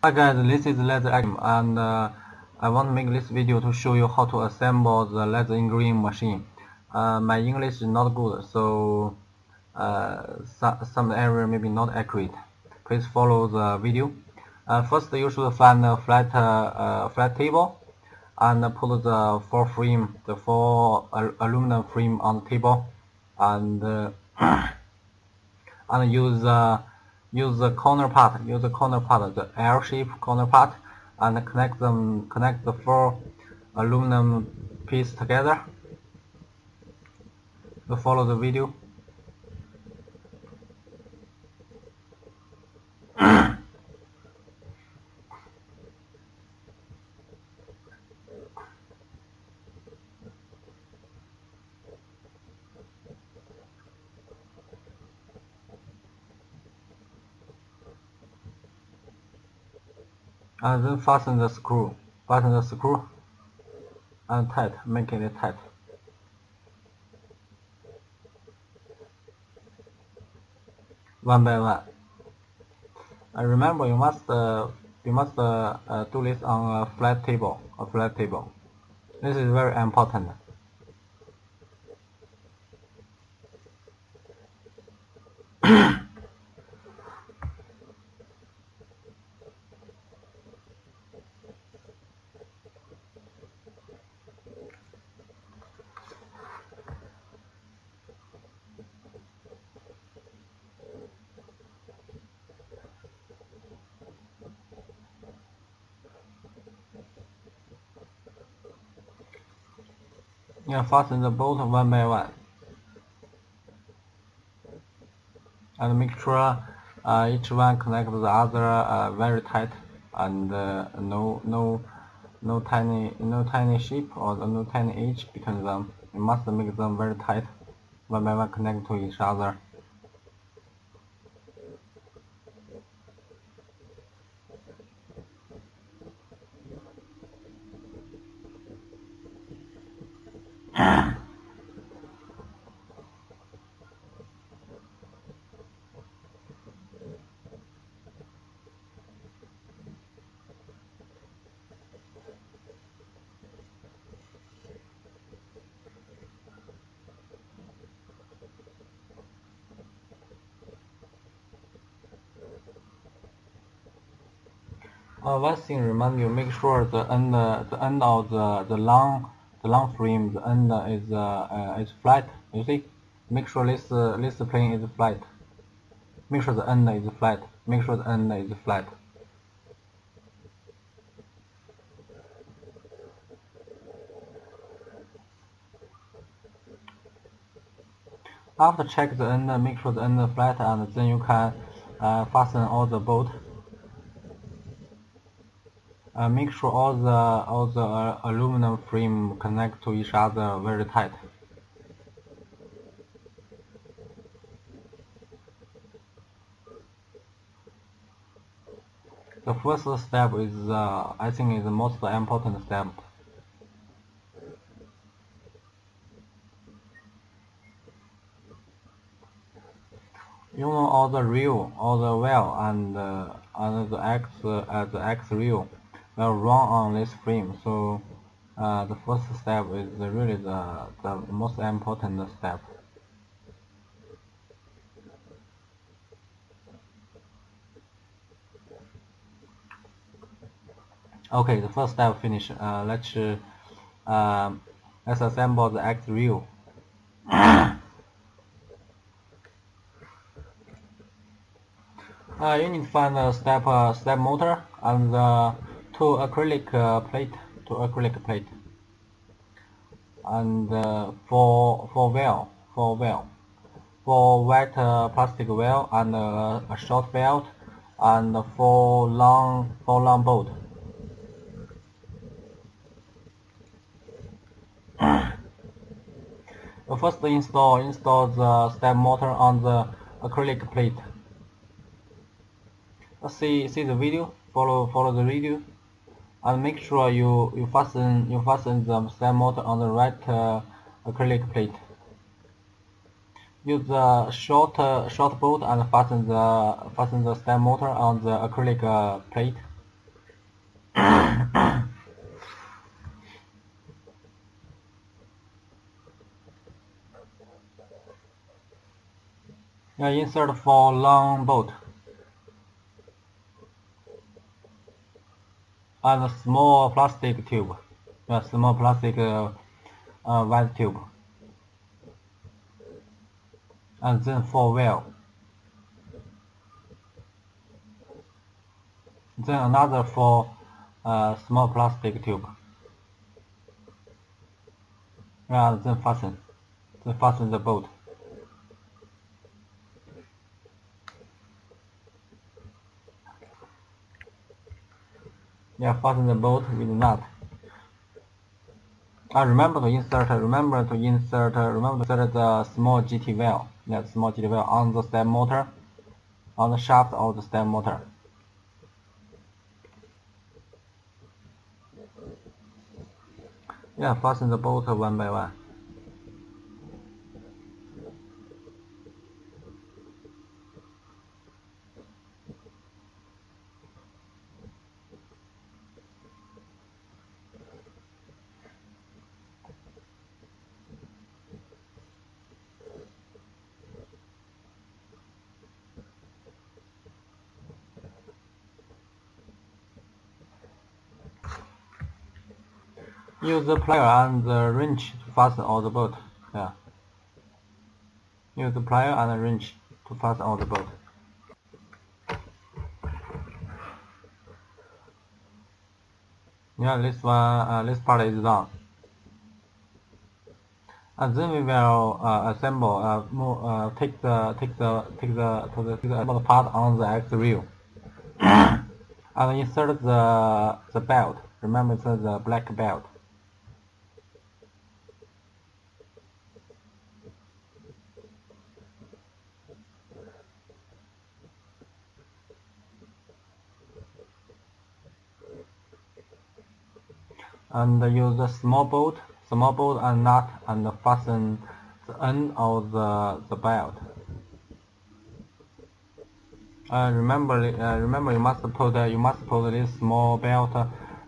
Hi guys, this is Laseraxe and I want to make this video to show you how to assemble the laser engraving machine. My English is not good, so some area may be not accurate. Please follow the video. First, you should find a flat table and put the four aluminum frame on the table, and and use the corner part, the L-shaped corner part, and connect the four aluminum pieces together. To follow the video. And then fasten the screw. And tight, making it tight. One by one. Remember, you must do this on a flat table. This is very important. Yeah, fasten the bolt one by one, and make sure each one connect the other very tight, and no tiny shape or no tiny edge between them. You must make them very tight, one by one connect to each other. One thing remind you, make sure the end of the long frame, the end is flat. You see, make sure this plane is flat. Make sure the end is flat. Make sure the end is flat. After check the end, make sure the end is flat, and then you can fasten all the bolt. Make sure all the aluminum frame connect to each other very tight. The first step is I think is the most important step. You know all the rail, all the wheel, and the X rail will run on this frame. So the first step is really the most important step. Okay, the first step finished. Let's assemble the X rail. You need to find the step motor and the two acrylic plate, and four white plastic wheel and a short belt, and four long bolt. First install the step motor on the acrylic plate. See the video, follow the video, and make sure you fasten the step motor on the right acrylic plate. Use the short bolt and fasten the step motor on the acrylic plate. Yeah, insert for long bolt and a small plastic tube. Yeah, small plastic white tube, and then for well. Then another for small plastic tube. Yeah, then fasten. Then fasten the bolt. Yeah, fasten the bolt with nut. Remember to insert the small GT valve. Yeah, small GT valve on the step motor, on the shaft of the step motor. Yeah, fasten the bolt one by one. Use the plier and the wrench to fasten all the bolt. Yeah. Use the plier and the wrench to fasten all the bolt. Yeah, this one, this part is done. And then we will assemble, take the part on the X wheel, and insert the belt. Remember, it's the black belt. And use a small bolt and nut, and fasten the end of the belt. Remember, you must put this small belt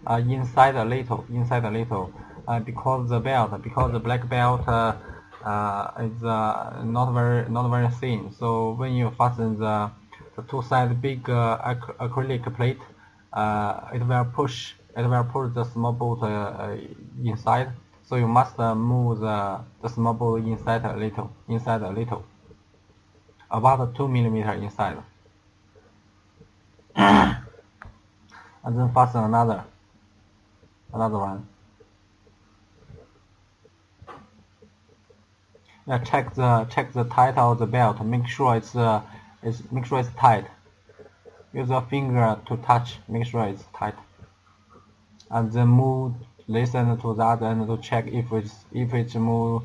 inside a little, because the black belt is not very thin. So when you fasten the two side big acrylic plate, it will push the small bolt inside. So you must move the small bolt inside a little, about 2 mm inside. And then fasten another one. Yeah, check the tight of the belt. Make sure it's tight. Use your finger to touch. Make sure it's tight. And then move this end to the other end to check if it moves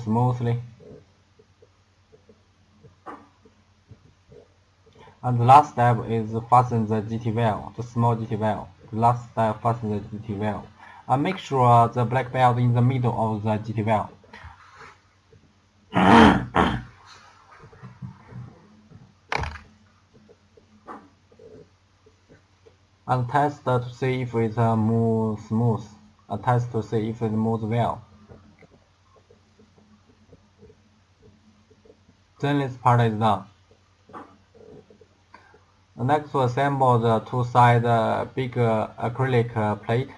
smoothly. And the last step is fasten the GT valve, the small GT valve. The last step, fasten the GT valve. And make sure the black belt in the middle of the GT valve. And test to see if it moves smooth. Test to see if it moves well. Then this part is done. Next, to assemble the two side big acrylic plate.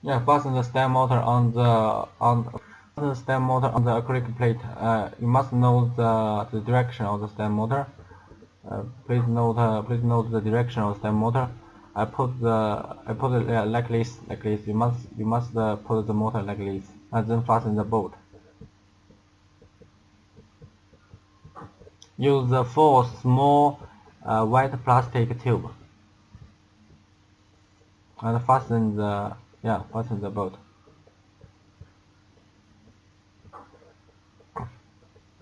Yeah, fasten the stem motor on the acrylic plate. You must know the direction of the stem motor. Please note the direction of the stem motor. I put it like this. You must put the motor like this, and then fasten the bolt. Use the 4 small white plastic tube, and fasten the bolt.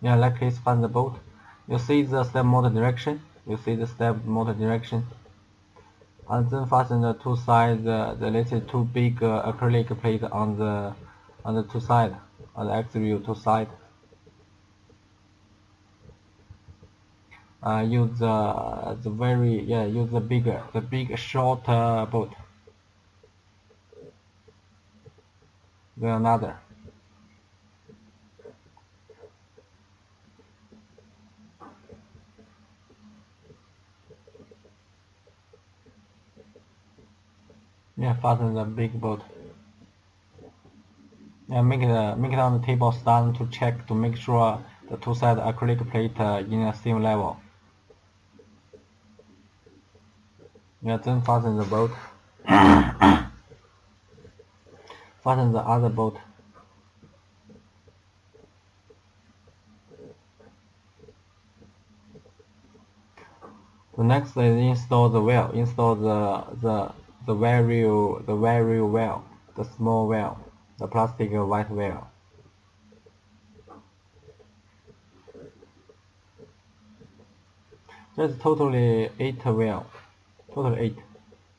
Yeah, like this, fasten the bolt. You see the step motor direction. And then fasten the two sides, the little two big acrylic plate on the two sides. on the X-ray two side. Use use the big short boat. Then another. Yeah, fasten the big boat. Yeah, make it on the table stand to check to make sure the two side acrylic plate in the same level. Yeah, then fasten the boat. Fasten the other boat. The next is install the wheel. Install the very wheel, the small wheel, the plastic white wheel. There's totally 8 wheel, total 8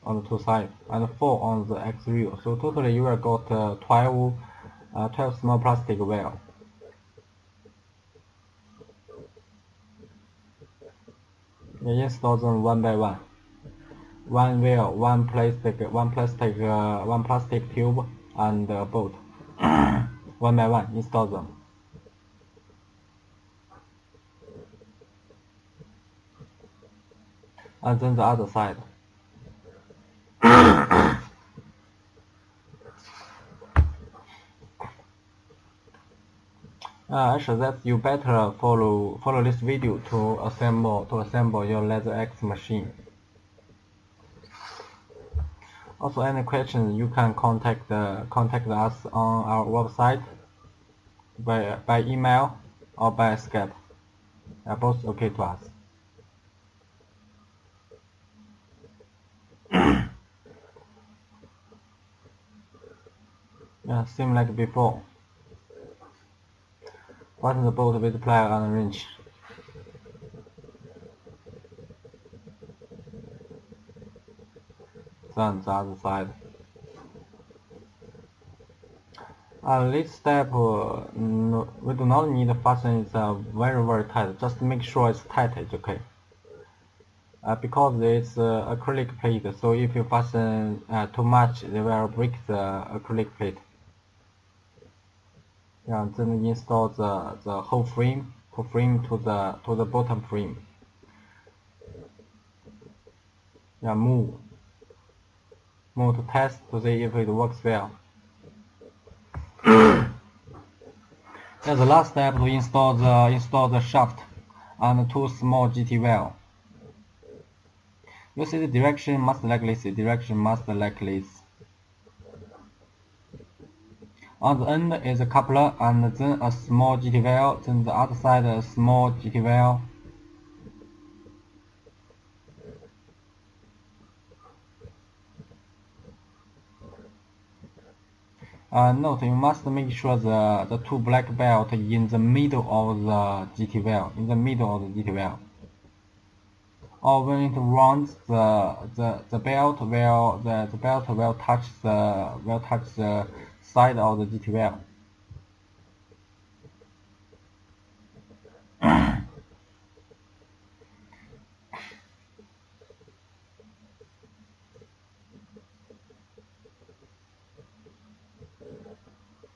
on the two sides and 4 on the X wheel. So totally you will got 12 small plastic wheel. You install them one by one. One wheel, one plastic tube, and a bolt. One by one, install them. And then the other side. Actually, that you better follow this video to assemble your Laseraxe machine. Also, any questions you can contact us on our website by email or by Skype. Both okay to us. Yeah, same like before. Fasten the bolt with plier and wrench. Then the other side. This step, no, we do not need to fasten it very tight. Just make sure it's tight, it's okay. Because it's acrylic plate, so if you fasten too much, they will break the acrylic plate. Yeah, then install the whole frame to the bottom frame. Yeah, move to test to see if it works well. Yeah, the last step to install the shaft and 2 small GT valve. You see the direction must like this. On the end is a coupler and then a small GT valve, then the other side a small GT valve. Note, you must make sure the 2 black belt in the middle of the GT valve, or when it runs, the belt will touch the side of the GT valve.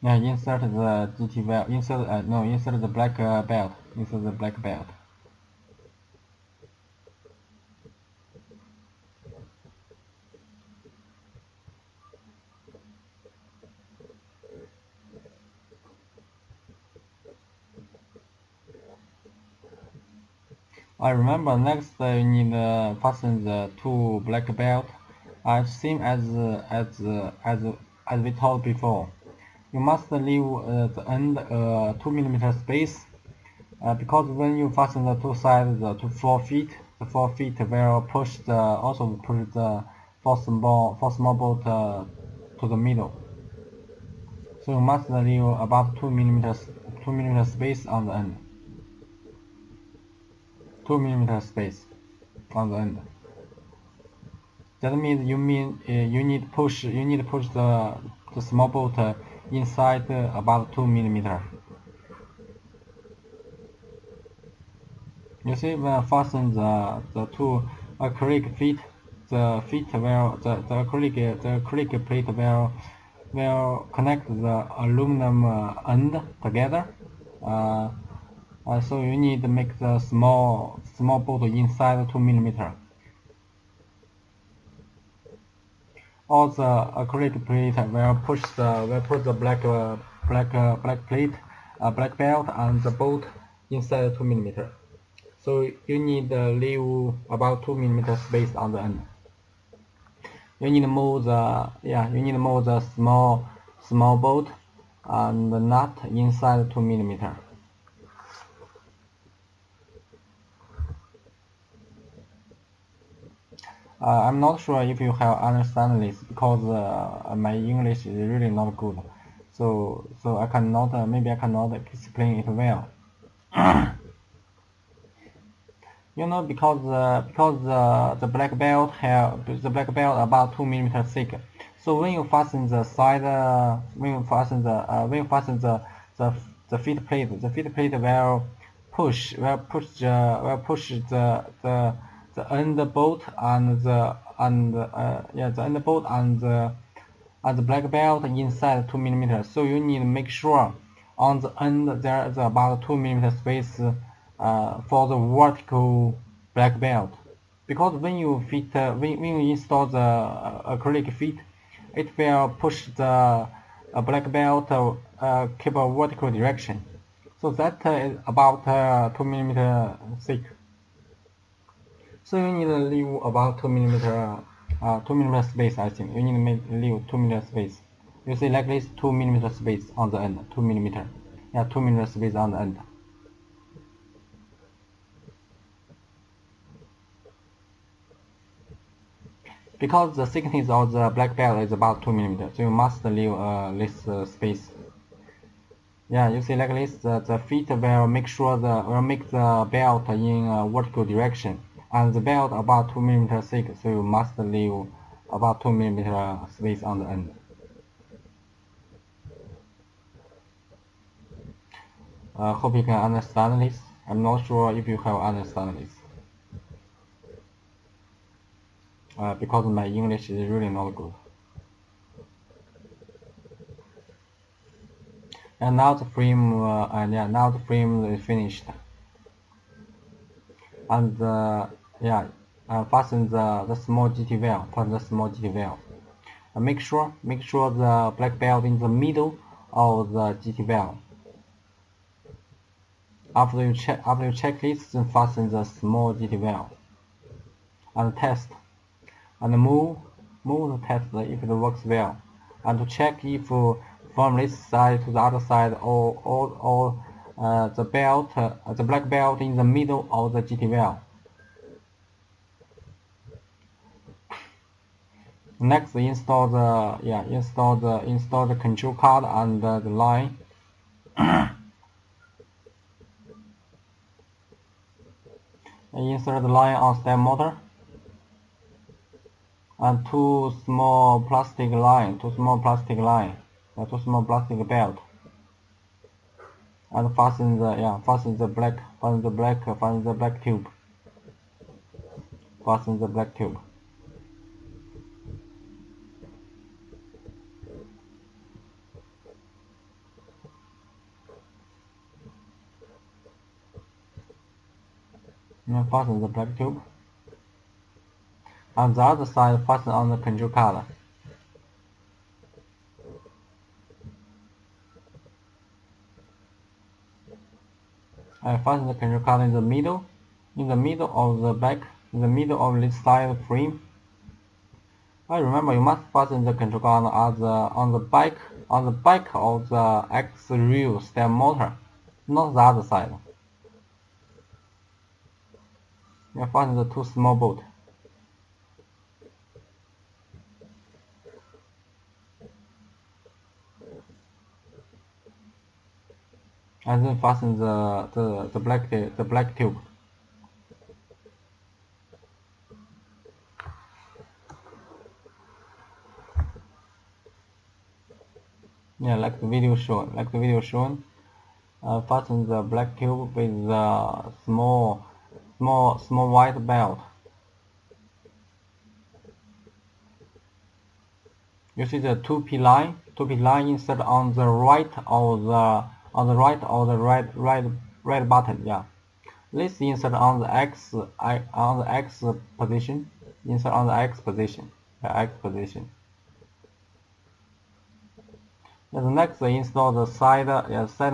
Yeah, insert the GT valve. Insert the black belt. Insert the black belt. I remember next you need fasten the 2 black belt. Same as we told before. You must leave the end 2 mm space because when you fasten the 2 sides to 4 feet, the 4 feet will push the 4 small bolt to the middle. So you must leave about 2 mm space on the end. 2 mm space on the end. That means you need push the small bolt inside about 2 millimeter. You see, when I fasten the two acrylic feet, the feet will the acrylic plate will connect the aluminum end together. So you need to make the small bolt inside 2 millimeter. All the acrylic plate will put the black plate black belt and the bolt inside 2 millimeter. So you need to leave about 2 millimeter space on the end. You need to move the small bolt and the nut inside 2 millimeter. I'm not sure if you have understand this because my English is really not good, so I cannot maybe I cannot explain it well. You know, because the black belt about 2 millimeter thick. So when you fasten the side, when you fasten the feet plate will push the end bolt and the end bolt and the black belt inside 2 millimeters. So you need to make sure on the end there is about 2 millimeter space for the vertical black belt, because when you when you install the acrylic feet, it will push the black belt keep a vertical direction. So that is about 2 millimeter thick. So you need to leave about 2 millimeter space. I think you need to leave 2 millimeter space. You see like this, 2 millimeter space on the end, 2 millimeter. Yeah, 2 millimeter space on the end. Because the thickness of the black belt is about 2 millimeters, so you must leave this space. Yeah, you see like this, the feet will make the belt in a vertical direction, and the belt about 2 millimeters thick, so you must leave about 2 millimeter space on the end. Hope you can understand this. I'm not sure if you have understand this. Because my English is really not good. And now the frame, now the frame is finished. And fasten the small GT valve. Fasten the small GT valve. Make sure the black belt in the middle of the GT valve. After you check this, then fasten the small GT valve. And test. And move the test if it works well. And to check if from this side to the other side or the black belt in the middle of the GT valve. Next, install the control card and the line. Insert the line on step motor. And two small plastic belt. And fasten the black tube. Fasten the black tube. Now fasten the black tube. On the other side, fasten on the control card. I fasten the control card in the middle of the back, in the middle of this side frame. I remember you must fasten the control card on the back of the X-rear step motor, not the other side. You fasten the two small bolts. And then fasten the black tube. Yeah, like the video shown. Fasten the black tube with the small white belt. You see the 2P line insert on the right or the right button. Yeah. Let's insert on the X position. Insert on the X position. The X position. The next, install the side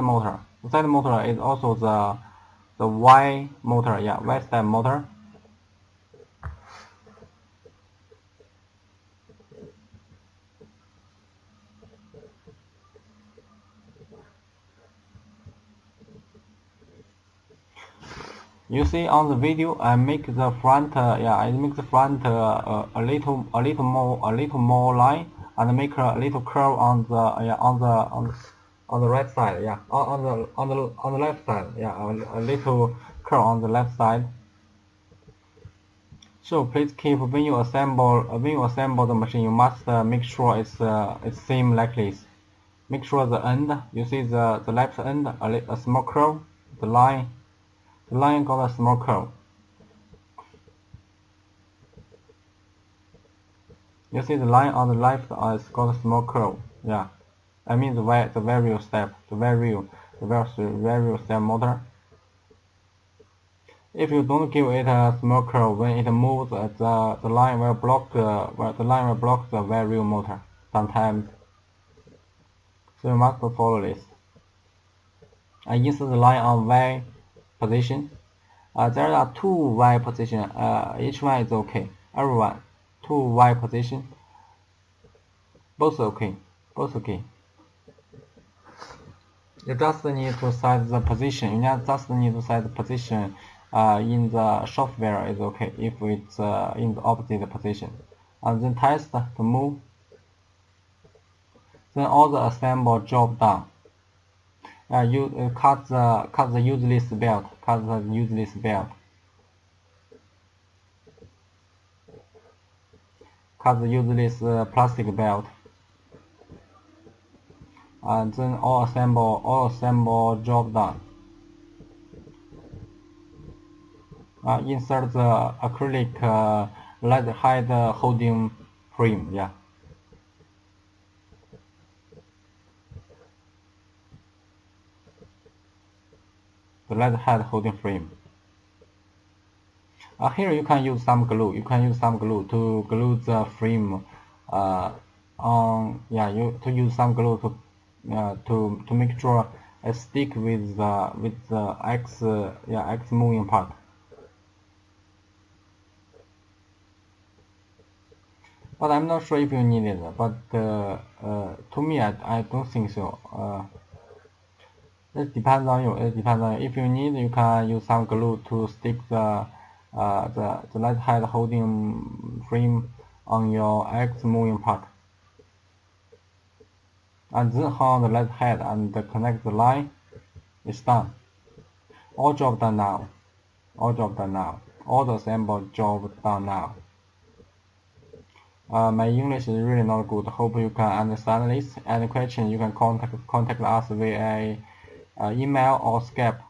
motor. The side motor is also the Y motor. Yeah, Y side motor. You see on the video, I make the front. I make the front a little more line, and make a little curve on the right side. Yeah, on the left side. Yeah, a little curve on the left side. So please keep when you assemble the machine, you must make sure it's same like this. Make sure the end, you see the left end a small curve, the line got a small curve. You see the line on the left is got a small curve. Yeah, I mean the variable step motor. If you don't give it a small curve, when it moves, the line will block the variable motor sometimes. So you must follow this. I insert the line on Y position. There are two Y position. Each one is okay. Everyone, two Y position. Both okay. You just need to set the position. You just need to set the position in the software is okay if it's in the opposite position. And then test to move. Then all the assemble job done. You cut the useless belt. Cut the useless plastic belt. And then all assemble job done. Insert the acrylic lead head holding frame. Yeah. The lead head holding frame. Here you can use some glue. To glue the frame to use some glue to make sure it stick with the X moving part. But I'm not sure if you need it. But to me, I don't think so. It depends on you. If you need, you can use some glue to stick the lead head holding frame on your X moving part. And then hold the lead head and connect the line. It's done. All job done now. All the assembled job done now. My English is really not good. Hope you can understand this. Any question, you can contact us via email or Skype.